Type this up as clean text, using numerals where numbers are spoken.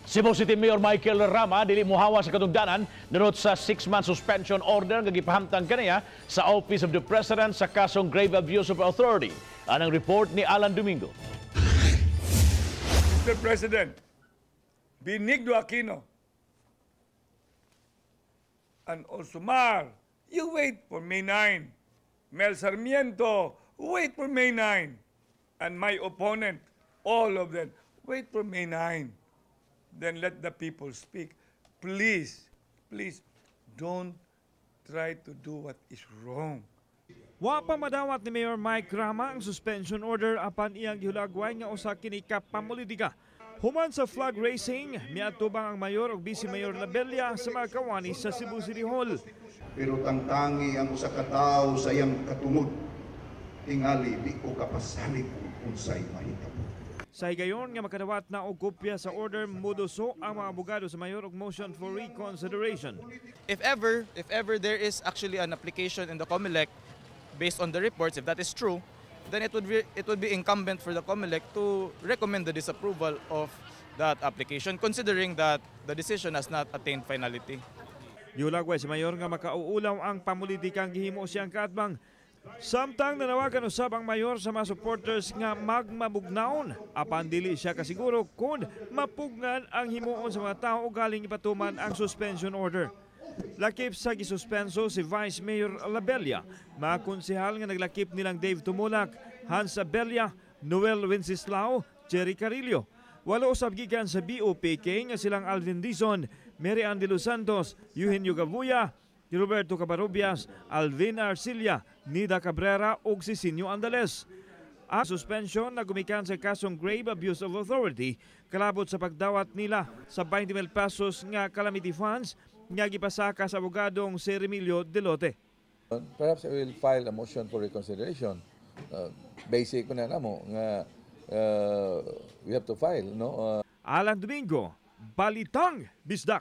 Cebu City Mayor Michael Rama dili mohawa sa katungdanan nunot sa 6-month suspension order nga gipahamtang kaniya sa Office of the President sa kasong grave abuse of authority. Anang report ni Alan Domingo. Mr. President, Benigno Aquino and Osumar, you wait for May 9. Mel Sarmiento, wait for May 9. And my opponent, all of them, wait for May 9. Then let the people speak. Please, please, don't try to do what is wrong. Wa pa madawat ni Mayor Mike Rama ang suspension order apan iyang gihulagway nga usa kini ka pamolitika. Human sa flag racing, miatubang ang mayor ug vice mayor Labella sa mga kawani sa Cebu City Hall. Pero tangtangi ang usa ka tawo sa iyang katungod. Tingali di ko kapasalig kung unsay mahitabo. Sa higayon nga makadawat na og kopya sa order, moduso ang mga abogado sa mayor og motion for reconsideration. If ever there is actually an application in the COMELEC based on the reports, if that is true, then it would be incumbent for the COMELEC to recommend the disapproval of that application, considering that the decision has not attained finality. Yulagway sa mayor nga makauulaw ang pamulitikang gihimo siyang kaatbang. Samtang nanawagan usab ang mayor sa mga supporters nga magmabugnaon apan dili siya kasiguro kung mapugnan ang himuon sa mga tao galing ipatuman ang suspension order. Lakip sa gisuspenso si Vice Mayor Labella, mga konsehal nga naglakip nilang Dave Tumulak, Hans Abella, Noel Wenceslao, Jerry Carillo. Walo usab gikan sa BOPK nga silang Alvin Dizon, Mary Ann de Los Santos, Eugenio Gabuya, Roberto Cabarubias, Alvin Arcilla, Nida Cabrera ug Cicinio Andales. Ang suspension na gumikan sa kasong grave abuse of authority kalabot sa pagdawat nila sa 20,000 pesos nga calamity funds nga gipasaka sa abogadong si Remilio Delote. Perhaps I will file a motion for reconsideration. Basic ko na mo nga we have to file, no? Alan Domingo, Balitang Bisdak.